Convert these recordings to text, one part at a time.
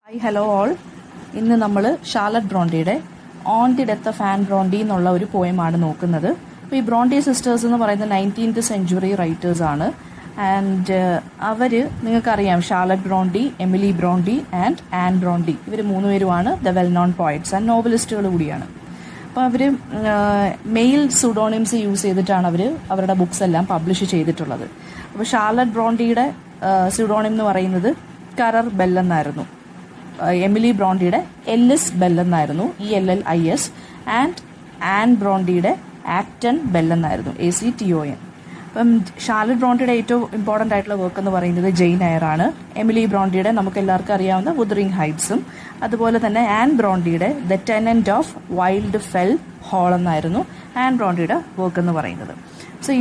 Hi hello all. ഇന്ന് നമ്മൾ Charlotte ബ്രോണ്ടിയുടെ on the death of Anne Bronte എന്നുള്ള ഒരു പോയമാണ് നോക്കുന്നത്. അപ്പോൾ ഈ ബ്രോണ്ടി സിസ്റ്റേഴ്സ് എന്ന് പറയുന്നത് 19th സെഞ്ച്വറി റൈറ്റേഴ്സാണ്. ആൻഡ് അവർ നിങ്ങൾക്കറിയാം, Charlotte Bronte, Emily Bronte and Anne Bronte, ഇവർ മൂന്നുപേരുമാണ് the well known poets and നോവലിസ്റ്റുകൾ കൂടിയാണ്. അപ്പോൾ അവർ മെയിൽ സുഡോണിംസ് യൂസ് ചെയ്തിട്ടാണ് അവർ അവരുടെ ബുക്സ് എല്ലാം പബ്ലിഷ് ചെയ്തിട്ടുള്ളത്. അപ്പോൾ ഷാർലറ്റ് ബ്രോണ്ടിയുടെ സുഡോണിം എന്ന് പറയുന്നത് കറർ ബെൽ എന്നായിരുന്നു. എമിലി ബ്രോണ്ടിയുടെ എല്ലിസ് ബെൽ എന്നായിരുന്നു, ELLIS. ആൻഡ് ആൻ ബ്രോണ്ടിയുടെ ആക്ടൺ ബെൽ എന്നായിരുന്നു, ACTON. അപ്പം ഷാർലറ്റ് ബ്രോണ്ടിയുടെ ഏറ്റവും ഇമ്പോർട്ടൻ്റ് ആയിട്ടുള്ള വർക്ക് എന്ന് പറയുന്നത് ജെയിൻ എയർ ആണ്. എമിലി ബ്രോണ്ടിയുടെ നമുക്ക് എല്ലാവർക്കും അറിയാവുന്ന വുദറിംഗ് ഹൈറ്റ്സും, അതുപോലെ തന്നെ ആൻ ബ്രോണ്ടിയുടെ the Tenant of Wildfell Hall എന്നായിരുന്നു ആൻ ബ്രോണ്ടിയുടെ വർക്ക് എന്ന് പറയുന്നത്. സോ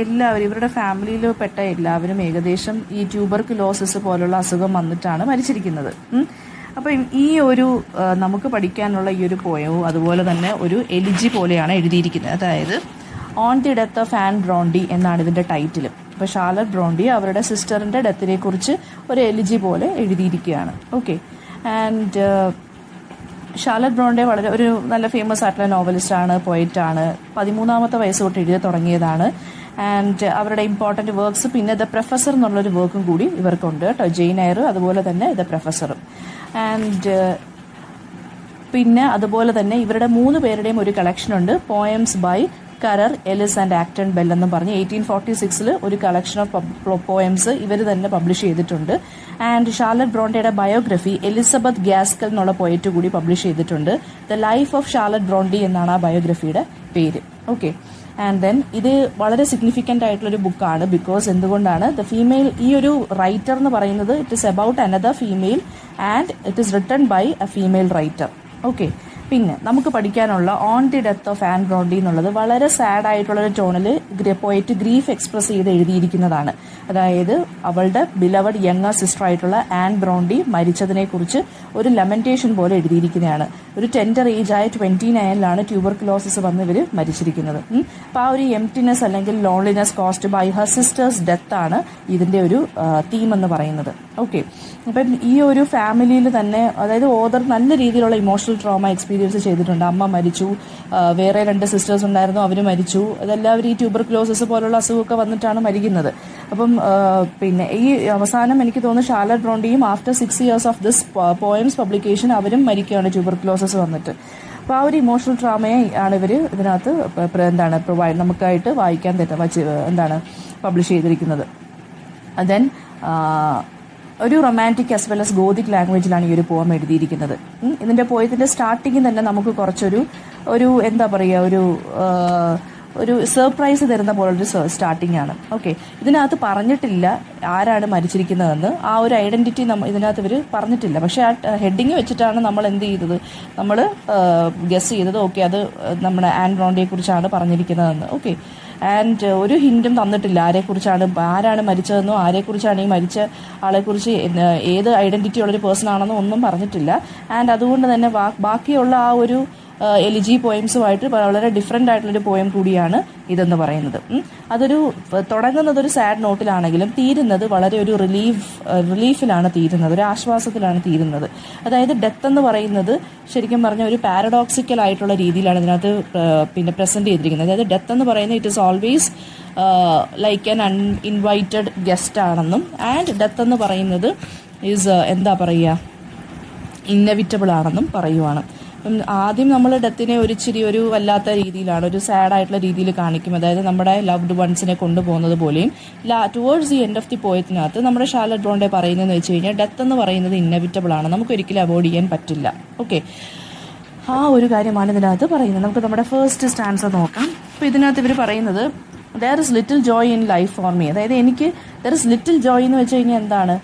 എല്ലാവരും, ഇവരുടെ ഫാമിലിയിൽ പെട്ട എല്ലാവരും ഏകദേശം ഈ ട്യൂബർകുലോസിസ് പോലുള്ള അസുഖം വന്നിട്ടാണ് മരിച്ചിരിക്കുന്നത്. അപ്പം ഈ ഒരു നമുക്ക് പഠിക്കാനുള്ള ഈ ഒരു പോയവും അതുപോലെ തന്നെ ഒരു എലിജി പോലെയാണ് എഴുതിയിരിക്കുന്നത്. അതായത് on the death of Anne Brontë എന്നാണ് ഇതിൻ്റെ ടൈറ്റിൽ. അപ്പോൾ ഷാർലറ്റ് ബ്രോണ്ടി അവരുടെ സിസ്റ്ററിൻ്റെ ഡെത്തിനെ കുറിച്ച് ഒരു എലിജി പോലെ എഴുതിയിരിക്കുകയാണ്. ഓക്കെ. ആൻഡ് ഷാർലറ്റ് ബ്രോണ്ടി വളരെ ഒരു നല്ല ഫേമസ് ആയിട്ടുള്ള നോവലിസ്റ്റാണ്, പോയിറ്റാണ്. 13ാമത്തെ വയസ്സ് തൊട്ട് എഴുതി തുടങ്ങിയതാണ്. ആൻഡ് അവരുടെ ഇമ്പോർട്ടൻറ്റ് വർക്ക്സ്, പിന്നെ ദ പ്രൊഫസർ എന്നുള്ളൊരു വർക്കും കൂടി ഇവർക്കുണ്ട് കേട്ടോ, ജെയിൻ എയർ, അതുപോലെ തന്നെ ദ പ്രൊഫസറും. ആൻഡ് പിന്നെ അതുപോലെ തന്നെ ഇവരുടെ 3 പേരുടെയും ഒരു കളക്ഷൻ ഉണ്ട്, poems by Currer, Ellis and Acton Bell എന്നും പറഞ്ഞ് 1846 ഒരു കളക്ഷൻ ഓഫ് പോയംസ് ഇവർ തന്നെ പബ്ലിഷ് ചെയ്തിട്ടുണ്ട്. ആൻഡ് ഷാർലറ്റ് ബ്രോണ്ടിയുടെ ബയോഗ്രഫി എലിസബത്ത് ഗ്യാസ്കൽ എന്നുള്ള പോയറ്റ് കൂടി പബ്ലിഷ് ചെയ്തിട്ടുണ്ട്. The life of Charlotte Brontë എന്നാണ് ആ ബയോഗ്രഫിയുടെ പേര്. ഓക്കെ. ആൻഡ് ദെൻ ഇത് വളരെ സിഗ്നിഫിക്കൻ്റ് ആയിട്ടുള്ളൊരു ബുക്കാണ്. ബിക്കോസ് എന്തുകൊണ്ടാണ്, ദ ഫീമെയിൽ, ഈ ഒരു റൈറ്റർ എന്ന് പറയുന്നത് it is about another female and it is written by a female writer. Okay. പിന്നെ നമുക്ക് പഠിക്കാനുള്ള on the death of Anne Bronte എന്നുള്ളത് വളരെ സാഡ് ആയിട്ടുള്ളൊരു ടോണിൽ പോയിട്ട് ഗ്രീഫ് എക്സ്പ്രസ് ചെയ്ത് എഴുതിയിരിക്കുന്നതാണ്. അതായത് അവളുടെ ബിലവഡ് യങ്ങർ സിസ്റ്റർ ആയിട്ടുള്ള ആൻ ബ്രോണ്ടി മരിച്ചതിനെക്കുറിച്ച് ഒരു ലമെന്റേഷൻ പോലെ എഴുതിയിരിക്കുന്നതാണ്. ഒരു ടെൻഡർ ഏജ് ആയ 29 ട്യൂബർകുലോസിസ് വന്ന് ഇവർ മരിച്ചിരിക്കുന്നത്. അപ്പോൾ ആ ഒരു എംപ്റ്റിനെസ് അല്ലെങ്കിൽ loneliness caused by her sister's death ആണ് ഇതിൻ്റെ ഒരു തീം എന്ന് പറയുന്നത്. ഓക്കെ. അപ്പം ഈ ഒരു ഫാമിലിയിൽ തന്നെ, അതായത് ഓദർ നല്ല രീതിയിലുള്ള ഇമോഷണൽ ട്രോമ എക്സ്പീരിയൻസ് ചെയ്തിട്ടുണ്ട്. അമ്മ മരിച്ചു, വേറെ 2 സിസ്റ്റേഴ്സ് ഉണ്ടായിരുന്നു, അവർ മരിച്ചു. അതെല്ലാവരും ഈ ട്യൂബർകുലോസിസ് പോലുള്ള അസുഖമൊക്കെ വന്നിട്ടാണ് മരിക്കുന്നത്. അപ്പം പിന്നെ ഈ അവസാനം എനിക്ക് തോന്നുന്നു ഷാർലറ്റ് ബ്രോണ്ടിയും after 6 years of this poems publication അവരും മരിക്കുകയാണ് ട്യൂബർകുലോസിസ് വന്നിട്ട്. അപ്പോൾ ആ ഒരു ഇമോഷണൽ ട്രോമയെ ആണ് ഇവർ ഇതിനകത്ത് നമുക്കായിട്ട് വായിക്കാൻ പബ്ലിഷ് ചെയ്തിരിക്കുന്നത്. ദെൻ ഒരു romantic as well as gothic ലാംഗ്വേജിലാണ് ഈ ഒരു പോം എഴുതിയിരിക്കുന്നത്. ഇതിൻ്റെ പോയത്തിൻ്റെ സ്റ്റാർട്ടിങ്ങിൽ തന്നെ നമുക്ക് കുറച്ചൊരു എന്താ പറയുക, ഒരു സർപ്രൈസ് തരുന്ന പോലൊരു സ്റ്റാർട്ടിംഗ് ആണ്. ഓക്കെ. ഇതിനകത്ത് പറഞ്ഞിട്ടില്ല ആരാണ് മരിച്ചിരിക്കുന്നതെന്ന്, ആ ഒരു ഐഡൻറ്റിറ്റി ഇതിനകത്ത് ഇവർ പറഞ്ഞിട്ടില്ല. പക്ഷേ ആ ഹെഡിങ് വെച്ചിട്ടാണ് നമ്മൾ എന്ത് ചെയ്തത്, നമ്മൾ ഗസ് ചെയ്തത്. ഓക്കെ, അത് നമ്മുടെ ആൻ ബ്രോണ്ടിയെ കുറിച്ചാണ് പറഞ്ഞിരിക്കുന്നതെന്ന്. ഓക്കെ. ആൻഡ് ഒരു ഹിൻറ്റും തന്നിട്ടില്ല ആരാണ് മരിച്ചതെന്നോ ആരെക്കുറിച്ചാണ് ഈ മരിച്ച ആളെക്കുറിച്ച് ഏത് ഐഡൻറ്റിറ്റി ഉള്ളൊരു പേഴ്സൺ ആണെന്നോ ഒന്നും പറഞ്ഞിട്ടില്ല. ആൻഡ് അതുകൊണ്ട് തന്നെ ബാക്കിയുള്ള ആ ഒരു എലിജി പോയംസുമായിട്ട് വളരെ ഡിഫറെൻ്റ് ആയിട്ടുള്ളൊരു പോയം കൂടിയാണ് ഇതെന്ന് പറയുന്നത്. തുടങ്ങുന്നത് ഒരു സാഡ് നോട്ടിലാണെങ്കിലും തീരുന്നത് വളരെ ഒരു റിലീഫിലാണ് തീരുന്നത്, ഒരു ആശ്വാസത്തിലാണ് തീരുന്നത്. അതായത് ഡെത്ത് എന്ന് പറയുന്നത് ശരിക്കും പറഞ്ഞാൽ ഒരു പാരഡോക്സിക്കൽ ആയിട്ടുള്ള രീതിയിലാണ് ഇതിനകത്ത് പിന്നെ പ്രസൻറ്റ് ചെയ്തിരിക്കുന്നത്. അതായത് ഡെത്ത് എന്ന് പറയുന്നത് it is always like an uninvited guest ആണെന്നും, ആൻഡ് ഡെത്ത് എന്ന് പറയുന്നത് ഈസ് ഇന്നെവിറ്റബിൾ ആണെന്നും പറയുവാണ്. ആദ്യം നമ്മൾ ഡെത്തിനെ ഒരു വല്ലാത്ത രീതിയിലാണ്, ഒരു സാഡ് ആയിട്ടുള്ള രീതിയിൽ കാണിക്കും. അതായത് നമ്മുടെ ലവ്ഡ് വൺസിനെ കൊണ്ടുപോകുന്നത് പോലെയും towards the end of the പോയത്തിനകത്ത് നമ്മുടെ ഷാർലറ്റ് ബ്രോണ്ടി പറയുന്നതെന്ന് വെച്ച് കഴിഞ്ഞാൽ ഡെത്ത് എന്ന് പറയുന്നത് ഇന്നെവിറ്റബിൾ ആണ്, നമുക്കൊരിക്കലും അവോയ്ഡ് ചെയ്യാൻ പറ്റില്ല. ഓക്കെ. ആ ഒരു കാര്യമാണ് ഇതിനകത്ത് പറയുന്നത്. നമുക്ക് നമ്മുടെ ഫസ്റ്റ് സ്റ്റാൻസ നോക്കാം. അപ്പോൾ ഇതിനകത്ത് ഇവർ പറയുന്നത് there is little Joy in life for me. അതായത് എനിക്ക് ദർ ഇസ് ലിറ്റിൽ ജോയ് എന്ന് വെച്ച് കഴിഞ്ഞാൽ എന്താണ്,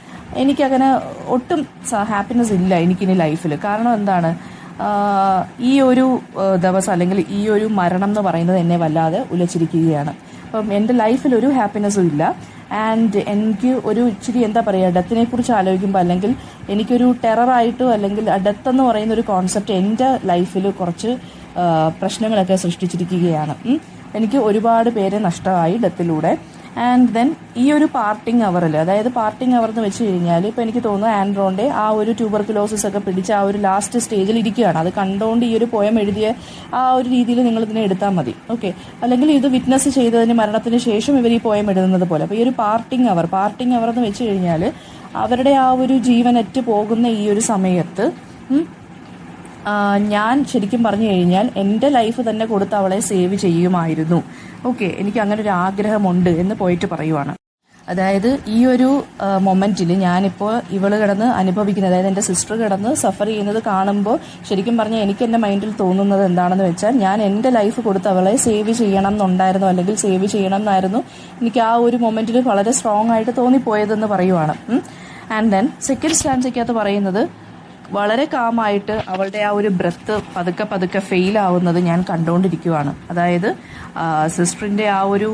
എനിക്കങ്ങനെ ഒട്ടും ഹാപ്പിനെസ് ഇല്ല എനിക്കിനി ലൈഫിൽ. കാരണം എന്താണ്, ഈ ഒരു ദിവസം അല്ലെങ്കിൽ ഈ ഒരു മരണം എന്ന് പറയുന്നത് എന്നെ വല്ലാതെ ഉലച്ചിരിക്കുകയാണ്. അപ്പം എൻ്റെ ലൈഫിൽ ഒരു ഹാപ്പിനെസ്സും ഇല്ല. ആൻഡ് എനിക്ക് ഒരു ഇച്ചിരി ഡെത്തിനെ കുറിച്ച് ആലോചിക്കുമ്പോൾ, അല്ലെങ്കിൽ എനിക്കൊരു ടെററായിട്ടോ അല്ലെങ്കിൽ ഡെത്ത് എന്ന് പറയുന്ന ഒരു കോൺസെപ്റ്റ് എൻ്റെ ലൈഫിൽ കുറച്ച് പ്രശ്നങ്ങളൊക്കെ സൃഷ്ടിച്ചിരിക്കുകയാണ്. എനിക്ക് ഒരുപാട് പേരെ നഷ്ടമായി ഡെത്തിലൂടെ. ആൻഡ് ദെൻ ഈ ഒരു പാർട്ടിങ് അവറിൽ, അതായത് പാർട്ടിങ് അവർ എന്ന് വെച്ച് കഴിഞ്ഞാൽ ഇപ്പോൾ എനിക്ക് തോന്നുന്നു ആൻഡ്രോൻ്റെ ആ ഒരു ട്യൂബർക്കുലോസിസ് ഒക്കെ പിടിച്ച് ആ ഒരു ലാസ്റ്റ് സ്റ്റേജിൽ ഇരിക്കുകയാണ്. അത് കണ്ടുകൊണ്ട് ഈ ഒരു പോയം എഴുതിയ ആ ഒരു രീതിയിൽ നിങ്ങൾ ഇതിനെ എടുത്താൽ മതി. ഓക്കെ, അല്ലെങ്കിൽ ഇത് വിറ്റ്നസ് ചെയ്തതിന് മരണത്തിന് ശേഷം ഇവർ ഈ പോയം എഴുതുന്നത് പോലെ. അപ്പോൾ ഈ ഒരു പാർട്ടിങ് അവർ എന്ന് വെച്ച് കഴിഞ്ഞാൽ അവരുടെ ആ ഒരു ജീവനറ്റ് പോകുന്ന ഈ ഒരു സമയത്ത് ഞാൻ ശരിക്കും പറഞ്ഞു കഴിഞ്ഞാൽ എൻ്റെ ലൈഫ് തന്നെ കൊടുത്ത് അവളെ സേവ് ചെയ്യുമായിരുന്നു. ഓക്കെ, എനിക്ക് അങ്ങനെ ഒരു ആഗ്രഹമുണ്ട് എന്ന് പോയിട്ട് പറയുവാണ്. അതായത് ഈ ഒരു മൊമെന്റിൽ ഞാനിപ്പോൾ ഇവള് കിടന്ന് അനുഭവിക്കുന്നത്, അതായത് എൻ്റെ സിസ്റ്റർ കിടന്ന് സഫർ ചെയ്യുന്നത് കാണുമ്പോൾ ശരിക്കും പറഞ്ഞാൽ എനിക്ക് എൻ്റെ മൈൻഡിൽ തോന്നുന്നത് എന്താണെന്ന് വെച്ചാൽ, ഞാൻ എൻ്റെ ലൈഫ് കൊടുത്ത് അവളെ സേവ് ചെയ്യണം എന്നുണ്ടായിരുന്നു, അല്ലെങ്കിൽ സേവ് ചെയ്യണം എന്നായിരുന്നു എനിക്ക് ആ ഒരു മൊമെന്റിൽ വളരെ സ്ട്രോങ് ആയിട്ട് തോന്നിപ്പോയതെന്ന് പറയുവാണ്. ആൻഡ് ദെൻ സെക്കൻഡ് സ്റ്റാൻസയ്ക്കകത്ത് പറയുന്നത്, വളരെ കാമായിട്ട് അവളുടെ ആ ഒരു ബ്രെത്ത് പതുക്കെ ഫെയിൽ ആവുന്നത് ഞാൻ കണ്ടുകൊണ്ടിരിക്കുവാണ്. അതായത് സിസ്റ്ററിൻ്റെ ആ ഒരു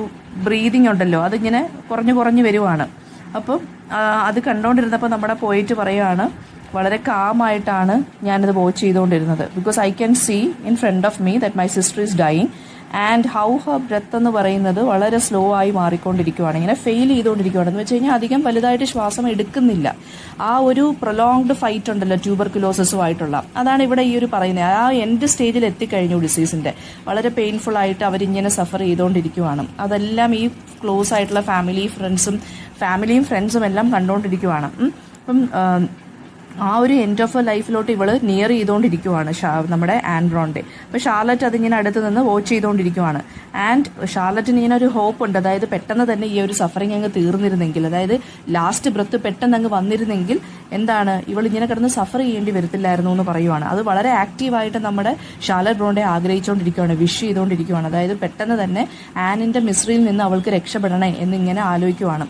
ബ്രീതിങ് ഉണ്ടല്ലോ, അതിങ്ങനെ കുറഞ്ഞു വരുവാണ്. അപ്പം അത് കണ്ടുകൊണ്ടിരുന്നപ്പോൾ നമ്മുടെ പോയിട്ട് പറയുകയാണ്, വളരെ കാമായിട്ടാണ് ഞാനിത് വാച്ച് ചെയ്തുകൊണ്ടിരുന്നത്. Because I can see in front of me that my sister is dying and how her breath എന്ന് പറയുന്നത് വളരെ സ്ലോ ആയി മാറിക്കൊണ്ടിരിക്കുവാണ്, ഇങ്ങനെ ഫെയിൽ ചെയ്തുകൊണ്ടിരിക്കുവാണ്. എന്ന് വെച്ച് കഴിഞ്ഞാൽ അധികം വലുതായിട്ട് ശ്വാസം എടുക്കുന്നില്ല. ആ ഒരു പ്രൊലോങ്ഡ് ഫൈറ്റ് ഉണ്ടല്ലോ ട്യൂബർക്കുലോസിസുമായിട്ടുള്ള, അതാണ് ഇവിടെ ഈ ഒരു പറയുന്നത്. ആ എൻഡ് സ്റ്റേജിൽ എത്തിക്കഴിഞ്ഞു ഡിസീസിന്റെ, വളരെ പെയിൻഫുൾ ആയിട്ട് അവരിങ്ങനെ സഫർ ചെയ്തുകൊണ്ടിരിക്കുവാണ്. അതെല്ലാം ഈ ക്ലോസ് ആയിട്ടുള്ള ഫാമിലിയും ഫ്രണ്ട്സും എല്ലാം കണ്ടുകൊണ്ടിരിക്കുവാണ്. അപ്പം ആ ഒരു എൻഡ് ഓഫ് ലൈഫിലോട്ട് ഇവള് നിയർ ചെയ്തുകൊണ്ടിരിക്കുവാണ് നമ്മുടെ ആൻഡ്രോന്റെ. അപ്പോൾ ഷാർലറ്റ് അതിങ്ങനെ അടുത്ത് നിന്ന് വാച്ച് ചെയ്തുകൊണ്ടിരിക്കുവാണ്. ആൻഡ് ഷാർലറ്റിന് ഇങ്ങനെ ഒരു ഹോപ്പ് ഉണ്ട്, അതായത് പെട്ടെന്ന് തന്നെ ഈ ഒരു സഫറിങ് അങ്ങ് തീർന്നിരുന്നെങ്കിൽ, അതായത് ലാസ്റ്റ് ബ്രത്ത് പെട്ടെന്ന് അങ്ങ് വന്നിരുന്നെങ്കിൽ എന്താണ് ഇവൾ ഇങ്ങനെ കിടന്ന് സഫർ ചെയ്യേണ്ടി വരത്തില്ലായിരുന്നു എന്ന് പറയുവാണ്. അത് വളരെ ആക്റ്റീവായിട്ട് നമ്മുടെ ഷാർലറ്റ് ബ്രോണ്ടെ ആഗ്രഹിച്ചുകൊണ്ടിരിക്കുകയാണ്, വിഷ് ചെയ്തുകൊണ്ടിരിക്കുകയാണ്. അതായത് പെട്ടെന്ന് തന്നെ ആനിന്റെ മിസ്രിയിൽ നിന്ന് അവൾക്ക് രക്ഷപ്പെടണേ എന്നിങ്ങനെ ആലോചിക്കുവാണ്.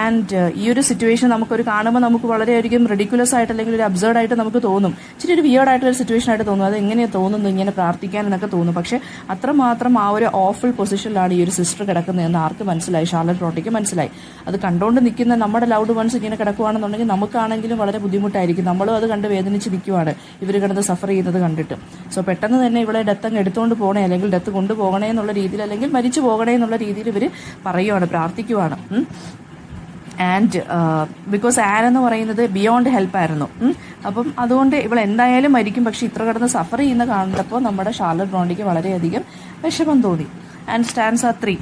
ആൻഡ് ഈ ഒരു സിറ്റുവേഷൻ നമുക്കൊരു കാണുമ്പോൾ നമുക്ക് വളരെയധികം റെഡിക്കുലസ് ആയിട്ട് അല്ലെങ്കിൽ ഒരു അബ്സേർഡ് ആയിട്ട് നമുക്ക് തോന്നും, ഇച്ചിരി ഒരു വിയേർഡ് ആയിട്ടുള്ള സിറ്റുവേഷൻ ആയിട്ട് തോന്നും. അത് എങ്ങനെയാണ് തോന്നുന്നു ഇങ്ങനെ പ്രാർത്ഥിക്കാൻ എന്നൊക്കെ തോന്നും. പക്ഷെ അത്രമാത്രം ആ ഒരു ഓഫുൾ പൊസിഷനിലാണ് ഈ ഒരു സിസ്റ്റർ കിടക്കുന്നതെന്ന് ആർക്ക് മനസ്സിലായി? ഷാർലറ്റ് ബ്രോണ്ടയ്ക്ക് മനസ്സിലായി. അത് കണ്ടുകൊണ്ട് നിൽക്കുന്ന നമ്മുടെ ലൗഡ് വൺസ് ഇങ്ങനെ കിടക്കുകയാണെന്നുണ്ടെങ്കിൽ നമുക്കാണെങ്കിലും വളരെ ബുദ്ധിമുട്ടായിരിക്കും. നമ്മളും അത് കണ്ട് വേദനിച്ച് നിൽക്കുവാണ് ഇവർ കിടന്ന് സഫർ ചെയ്യുന്നത് കണ്ടിട്ട്. സോ പെട്ടെന്ന് തന്നെ ഇവിടെ ഡെത്ത് അങ്ങ് എടുത്തുകൊണ്ട് പോകണേ, അല്ലെങ്കിൽ ഡെത്ത് കൊണ്ടുപോകണേ എന്നുള്ള രീതിയിൽ, അല്ലെങ്കിൽ മരിച്ചു പോകണേ എന്നുള്ള രീതിയിൽ ഇവർ പറയുവാണ്, പ്രാർത്ഥിക്കുവാണ്. ആൻഡ് ബിക്കോസ് ആൻ എന്ന് പറയുന്നത് ബിയോണ്ട് ഹെൽപ്പായിരുന്നു. അപ്പം അതുകൊണ്ട് ഇവൾ എന്തായാലും മരിക്കും, പക്ഷെ ഇത്ര കിടന്ന് സഫർ ചെയ്യുന്ന കണ്ടപ്പോൾ നമ്മുടെ ഷാർലറ്റ് ബ്രോണ്ടിക്ക് വളരെയധികം വിഷമം തോന്നി. And stanza 3,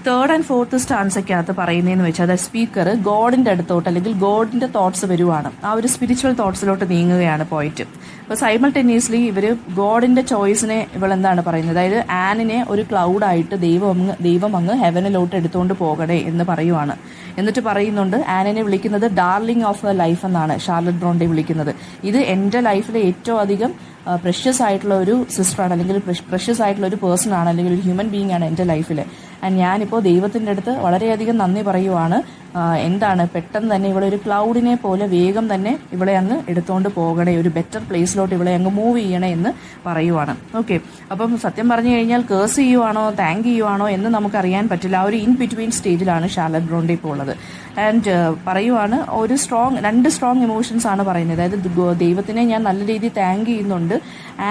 third and fourth സ്റ്റാൻസയ്ക്കകത്ത് പറയുന്നതെന്ന് വെച്ചാൽ സ്പീക്കർ ഗോഡിന്റെ അടുത്തോട്ട് അല്ലെങ്കിൽ ഗോഡിന്റെ തോട്ട്സ് വരുവാണ്, ആ ഒരു സ്പിരിച്വൽ തോട്ട്സിലോട്ട് നീങ്ങുകയാണ് പോയിട്ട്. അപ്പോൾ സൈമൾട്ടേനിയസ്ലി ഇവർ ഗോഡിന്റെ ചോയ്സിനെ ഇവൾ എന്താണ് പറയുന്നത്, അതായത് ആനിനെ ഒരു ക്ലൗഡായിട്ട് ദൈവം അങ്ങ് ഹെവനിലോട്ട് എടുത്തുകൊണ്ട് പോകണേ എന്ന് പറയുവാണ്. എന്നിട്ട് പറയുന്നുണ്ട്, ആനിനെ വിളിക്കുന്നത് ഡാർലിംഗ് ഓഫ് എ ലൈഫ് എന്നാണ് ഷാർലറ്റ് ബ്രോണ്ടെ വിളിക്കുന്നത്. ഇത് എൻ്റെ ലൈഫിലെ ഏറ്റവും അധികം പ്രഷ്യസ് ആയിട്ടുള്ള ഒരു സിസ്റ്ററാണ്, അല്ലെങ്കിൽ പ്രഷ്യസ് ആയിട്ടുള്ള ഒരു പേഴ്സൺ ആണ്, അല്ലെങ്കിൽ ഒരു ഹ്യൂമൻ ബീങ് ആണ് എൻ്റെ ലൈഫിൽ. ആൻഡ് ഞാനിപ്പോൾ ദൈവത്തിൻ്റെ അടുത്ത് വളരെയധികം നന്ദി പറയുവാണ്. എന്താണ് പെട്ടെന്ന് തന്നെ ഇവളെ ഒരു ക്ലൗഡിനെ പോലെ വേഗം തന്നെ ഇവളെ അങ്ങ് എടുത്തുകൊണ്ട് പോകണേ, ഒരു ബെറ്റർ പ്ലേസിലോട്ട് ഇവളെ അങ്ങ് മൂവ് ചെയ്യണേ എന്ന് പറയുവാണ്. ഓക്കെ, അപ്പം സത്യം പറഞ്ഞു കഴിഞ്ഞാൽ കേഴ്സ് ചെയ്യുവാണോ താങ്ക് ചെയ്യുവാണോ എന്ന് നമുക്കറിയാൻ പറ്റില്ല. ആ ഒരു ഇൻ ബിറ്റ്വീൻ സ്റ്റേജിലാണ് ഷാർലറ്റ് ബ്രോണ്ടെ ഇപ്പോൾ ഉള്ളത്. ആൻഡ് പറയുവാണ്, രണ്ട് സ്ട്രോങ് ഇമോഷൻസ് ആണ് പറയുന്നത്. അതായത് ദൈവത്തിനെ ഞാൻ നല്ല രീതിയിൽ താങ്ക് ചെയ്യുന്നുണ്ട്.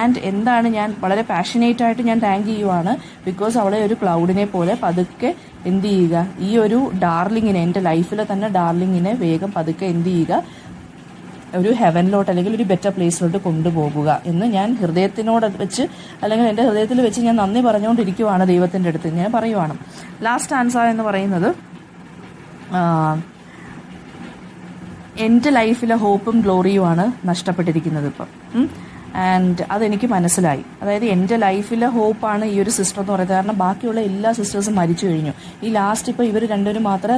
ആൻഡ് എന്താണ് ഞാൻ വളരെ പാഷനേറ്റ് ആയിട്ട് ഞാൻ താങ്ക് ചെയ്യുവാണ്, ബിക്കോസ് അവളെ ഒരു ക്ലൗഡിനെ പോലെ പതുക്കെ എന്ത് ചെയ്യുക, ഈ ഒരു ഡാർലിങ്ങിനെ, എൻ്റെ ലൈഫിലെ തന്നെ ഡാർലിങ്ങിനെ വേഗം പതുക്കെ എന്ത് ചെയ്യുക, ഒരു ഹെവനിലോട്ട് അല്ലെങ്കിൽ ഒരു ബെറ്റർ പ്ലേസിലോട്ട് കൊണ്ടുപോകുക എന്ന് ഞാൻ ഹൃദയത്തിനോട് വെച്ച്, അല്ലെങ്കിൽ എൻ്റെ ഹൃദയത്തിൽ വെച്ച് ഞാൻ നന്ദി പറഞ്ഞുകൊണ്ടിരിക്കുവാണ് ദൈവത്തിൻ്റെ അടുത്ത് ഞാൻ പറയുവാണ്. ലാസ്റ്റ് ആൻസർ എന്ന് പറയുന്നത്, എൻ്റെ ലൈഫിലെ ഹോപ്പും ഗ്ലോറിയുമാണ് നഷ്ടപ്പെട്ടിരിക്കുന്നത് ഇപ്പം. ആൻഡ് അതെനിക്ക് മനസ്സിലായി. അതായത് എൻ്റെ ലൈഫിലെ ഹോപ്പാണ് ഈ ഒരു സിസ്റ്റർ എന്ന് പറയുന്നത്. കാരണം ബാക്കിയുള്ള എല്ലാ സിസ്റ്റേഴ്സും മരിച്ചു കഴിഞ്ഞു. ഈ ലാസ്റ്റ് ഇപ്പോൾ ഇവർ രണ്ടുപേരും മാത്രമേ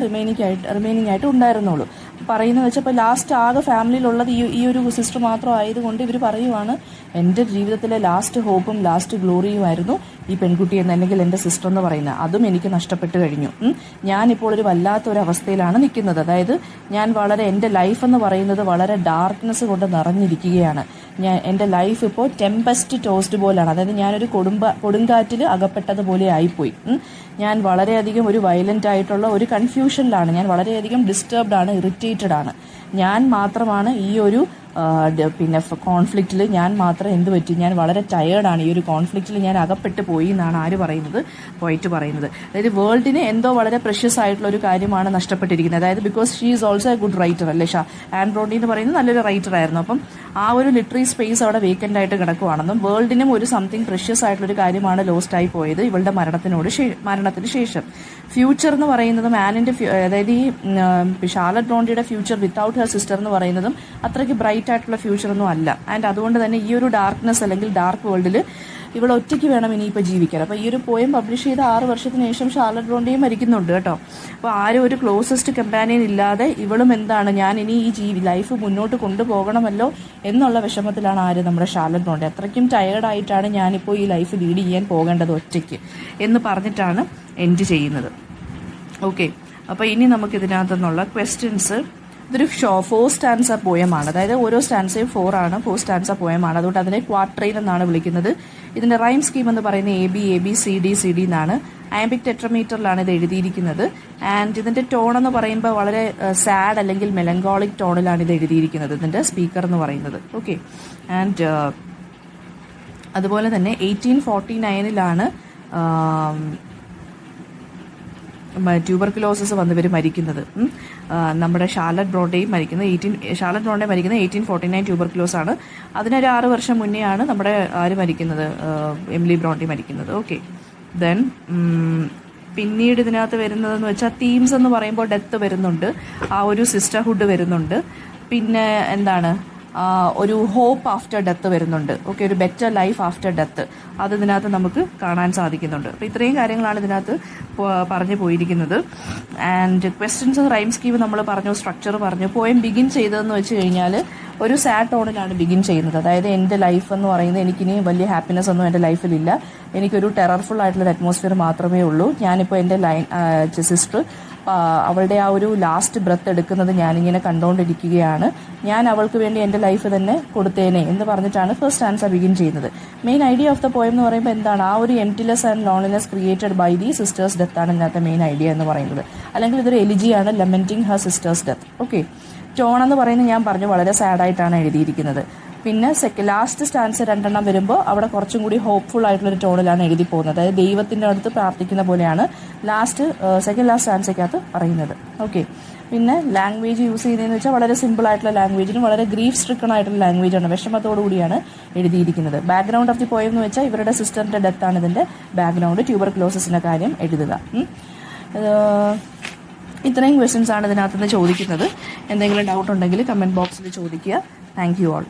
റിമൈനിങ് ആയിട്ട് ഉണ്ടായിരുന്നുള്ളൂ. പറയുന്നത് വെച്ചാൽ ഇപ്പോൾ ലാസ്റ്റ് ആകെ ഫാമിലിയിലുള്ളത് ഈ ഒരു സിസ്റ്റർ മാത്രം ആയതുകൊണ്ട് ഇവർ പറയുവാണ്, എൻ്റെ ജീവിതത്തിലെ ലാസ്റ്റ് ഹോപ്പും ലാസ്റ്റ് ഗ്ലോറിയുമായിരുന്നു ഈ പെൺകുട്ടി എന്ന്, അല്ലെങ്കിൽ എൻ്റെ സിസ്റ്റർ എന്ന് പറയുന്നത്. അതും എനിക്ക് നഷ്ടപ്പെട്ട് കഴിഞ്ഞു. ഞാനിപ്പോൾ ഒരു വല്ലാത്തൊരു അവസ്ഥയിലാണ് നിൽക്കുന്നത്. അതായത് ഞാൻ എൻ്റെ ലൈഫ് എന്ന് പറയുന്നത് വളരെ ഡാർക്ക്നെസ് കൊണ്ട് നിറഞ്ഞിരിക്കുകയാണ്. എൻ്റെ ലൈഫ് ഇപ്പോൾ ടെമ്പസ്റ്റ് ടോസ്റ്റ് പോലെയാണ്. അതായത് ഞാനൊരു കൊടുങ്കാറ്റിൽ അകപ്പെട്ടതുപോലെ ആയിപ്പോയി. ഞാൻ വളരെയധികം ഒരു വയലൻ്റ് ആയിട്ടുള്ള ഒരു കൺഫ്യൂഷനിലാണ്, ഞാൻ വളരെയധികം ഡിസ്റ്റർബ്ഡ് ആണ്, ഇറിറ്റേറ്റഡ് ആണ്. ഞാൻ മാത്രമാണ് ഈ ഒരു പിന്നെ കോൺഫ്ലിക്റ്റിൽ ഞാൻ മാത്രം എന്ത് പറ്റി, ഞാൻ വളരെ ടയേർഡാണ്, ഈ ഒരു കോൺഫ്ലിക്റ്റിൽ ഞാൻ അകപ്പെട്ട് പോയി എന്നാണ് ആര് പറയുന്നത്, പോയിട്ട് പറയുന്നത്. അതായത് വേൾഡിന് എന്തോ വളരെ പ്രഷ്യസ് ആയിട്ടുള്ള ഒരു കാര്യമാണ് നഷ്ടപ്പെട്ടിരിക്കുന്നത്. അതായത് because she is also A good writer അല്ലേ, ആൻ ബ്രോണ്ടി എന്ന് പറയുന്നത് നല്ലൊരു റൈറ്റർ ആയിരുന്നു. അപ്പം ആ ഒരു ലിറ്റററി സ്പേസ് അവിടെ വേക്കൻ്റ് ആയിട്ട് കിടക്കുവാണെന്നും വേൾഡിനും ഒരു സംതിങ് പ്രഷ്യസ് ആയിട്ടുള്ളൊരു കാര്യമാണ് ലോസ്റ്റ് ആയി പോയത് ഇവളുടെ മരണത്തിന് ശേഷം. ഫ്യൂച്ചർ എന്ന് പറയുന്നതും ആനിൻ്റെ അതായത് ഈ ഷാർലറ്റ് ബ്രോണ്ടിയുടെ ഫ്യൂച്ചർ വിത്തൗട്ട് ഹെർ സിസ്റ്റർ എന്ന് പറയുന്നതും അത്രയ്ക്ക് ബ്രൈറ്റ് ആയിട്ടുള്ള ഫ്യൂച്ചറൊന്നും അല്ല. ആൻഡ് അതുകൊണ്ട് തന്നെ ഈ ഒരു ഡാർക്ക്നെസ് അല്ലെങ്കിൽ ഡാർക്ക് വേൾഡിൽ ഇവൾ ഒറ്റയ്ക്ക് വേണം ഇനിയിപ്പോൾ ജീവിക്കാൻ. അപ്പോൾ ഈ ഒരു പോയം പബ്ലിഷ് ചെയ്ത 6 വർഷത്തിന് ശേഷം ഷാർലറ്റ് ബ്രോണ്ടിയും മരിക്കുന്നുണ്ട് കേട്ടോ. അപ്പോൾ ആരും ഒരു ക്ലോസസ്റ്റ് കമ്പാനിയൻ ഇല്ലാതെ ഇവളും എന്താണ്, ഞാൻ ഇനി ഈ ലൈഫ് മുന്നോട്ട് കൊണ്ടുപോകണമല്ലോ എന്നുള്ള വിഷമത്തിലാണ് ആര്, നമ്മുടെ ഷാർലറ്റ് ബ്രോണ്ടി. അത്രയ്ക്കും ടയേർഡായിട്ടാണ് ഞാനിപ്പോൾ ഈ ലൈഫ് ലീഡ് ചെയ്യാൻ പോകേണ്ടത് ഒറ്റയ്ക്ക് എന്ന് പറഞ്ഞിട്ടാണ് എൻഡ് ചെയ്യുന്നത്. ഓക്കെ, അപ്പോൾ ഇനി നമുക്കിതിനകത്തു നിന്നുള്ള ക്വസ്റ്റ്യൻസ്. ഇതൊരു 4 സ്റ്റാൻസ പോയമാണ്, അതായത് ഓരോ സ്റ്റാൻസയും 4 ആണ്, 4 സ്റ്റാൻസ പോയമാണ്. അതുകൊണ്ട് അതിനെ ക്വാട്രെയിൻ എന്നാണ് വിളിക്കുന്നത്. ഇതിൻ്റെ റൈം സ്കീം എന്ന് പറയുന്നത് AB CD എന്നാണ്. അയംബിക് ടെട്രമീറ്ററിലാണ് ഇത് എഴുതിയിരിക്കുന്നത്. ആൻഡ് ഇതിൻ്റെ ടോൺ എന്ന് പറയുമ്പോൾ വളരെ സാഡ് അല്ലെങ്കിൽ മെലങ്കോളിക് ടോണിലാണ് ഇത് എഴുതിയിരിക്കുന്നത്, ഇതിൻ്റെ സ്പീക്കർ എന്ന് പറയുന്നത്. ഓക്കെ, ആൻഡ് അതുപോലെ തന്നെ 1849 ട്യൂബർക്കുലോസിസ് വന്ന് ഇവർ മരിക്കുന്നത്. നമ്മുടെ ഷാർലറ്റ് ബ്രോണ്ടി മരിക്കുന്നത് 1849 ട്യൂബർക്കുലോസ് ആണ്. അതിനൊരു 6 വർഷം മുന്നേ ആണ് നമ്മുടെ ആര് മരിക്കുന്നത്, എമിലി ബ്രോണ്ടി മരിക്കുന്നത്. ഓക്കെ, ദെൻ പിന്നീട് ഇതിനകത്ത് വരുന്നതെന്ന് വെച്ചാൽ തീംസ് എന്ന് പറയുമ്പോൾ ഡെത്ത് വരുന്നുണ്ട്, ആ ഒരു സിസ്റ്റർഹുഡ് വരുന്നുണ്ട്, പിന്നെ എന്താണ് ഒരു ഹോപ്പ് ആഫ്റ്റർ ഡെത്ത് വരുന്നുണ്ട്. ഓക്കെ, ഒരു ബെറ്റർ ലൈഫ് ആഫ്റ്റർ ഡെത്ത് അത് ഇതിനകത്ത് നമുക്ക് കാണാൻ സാധിക്കുന്നുണ്ട്. അപ്പോൾ ഇത്രയും കാര്യങ്ങളാണ് ഇതിനകത്ത് പറഞ്ഞു പോയിരിക്കുന്നത്. ആൻഡ് ക്വസ്റ്റ്യൻസ് റൈം സ്കീം നമ്മൾ പറഞ്ഞു, സ്ട്രക്ചർ പറഞ്ഞു. പോയം ബിഗിൻ ചെയ്തതെന്ന് വെച്ച് കഴിഞ്ഞാൽ ഒരു സാഡ് ടോണിലാണ് ബിഗിൻ ചെയ്യുന്നത്. അതായത് എൻ്റെ ലൈഫ് എന്ന് പറയുന്നത് എനിക്കിനി വലിയ ഹാപ്പിനെസ് ഒന്നും എൻ്റെ ലൈഫിലില്ല, എനിക്കൊരു ടെറർഫുൾ ആയിട്ടുള്ളൊരു അറ്റ്മോസ്ഫിയർ മാത്രമേ ഉള്ളൂ. ഞാനിപ്പോൾ എൻ്റെ സിസ്റ്റർ അവളുടെ ആ ഒരു ലാസ്റ്റ് ബ്രെത്ത് എടുക്കുന്നത് ഞാനിങ്ങനെ കണ്ടുകൊണ്ടിരിക്കുകയാണ്, ഞാൻ അവൾക്ക് വേണ്ടി എൻ്റെ ലൈഫ് തന്നെ കൊടുത്തേനെ എന്ന് പറഞ്ഞിട്ടാണ് ഫസ്റ്റ് ആൻസർ ബിഗിൻ ചെയ്യുന്നത്. Main idea of the poem എന്ന് പറയുമ്പോൾ എന്താണ്, ആ ഒരു emptiness and loneliness created by the sister's death ആണ് ഇതിനകത്ത് മെയിൻ ഐഡിയ എന്ന് പറയുന്നത്. അല്ലെങ്കിൽ ഇതൊരു എലിജിയാണ്, lamenting her sister's death. Okay, tone എന്ന് പറയുന്നത് ഞാൻ പറഞ്ഞു വളരെ സാഡായിട്ടാണ് എഴുതിയിരിക്കുന്നത്. പിന്നെ ലാസ്റ്റ് സ്റ്റാൻസ് 2 വരുമ്പോൾ അവിടെ കുറച്ചും കൂടി ഹോപ്പ്ഫുൾ ആയിട്ടുള്ളൊരു ടോണിലാണ് എഴുതി പോകുന്നത്. അതായത് ദൈവത്തിൻ്റെ അടുത്ത് പ്രാർത്ഥിക്കുന്ന പോലെയാണ് സെക്കൻഡ് ലാസ്റ്റ് സ്റ്റാൻസയ്ക്കകത്ത് പറയുന്നത്. ഓക്കെ, പിന്നെ ലാംഗ്വേജ് യൂസ് ചെയ്യുന്നതെന്ന് വെച്ചാൽ വളരെ സിമ്പിൾ ആയിട്ടുള്ള ലാംഗ്വേജിനും വളരെ ഗ്രീഫ് സ്ട്രിക്കൺ ആയിട്ടുള്ള ലാംഗ്വേജാണ്, വിഷമത്തോടു കൂടിയാണ് എഴുതിയിരിക്കുന്നത്. ബാക്ക്ഗ്രൗണ്ട് ഓഫ് ദി പോയം എന്ന് വെച്ചാൽ ഇവരുടെ സിസ്റ്ററിൻ്റെ ഡെത്താണ് ഇതിൻ്റെ ബാക്ക്ഗ്രൗണ്ട്, ട്യൂബർക്ലോസിൻ്റെ കാര്യം എഴുതുക. ഇത്രയും ക്വസ്റ്റ്യൻസ് ആണ് ഇതിനകത്തുനിന്ന് ചോദിക്കുന്നത്. എന്തെങ്കിലും ഡൗട്ട് ഉണ്ടെങ്കിൽ കമൻറ്റ് ബോക്സിൽ ചോദിക്കുക. Thank you all.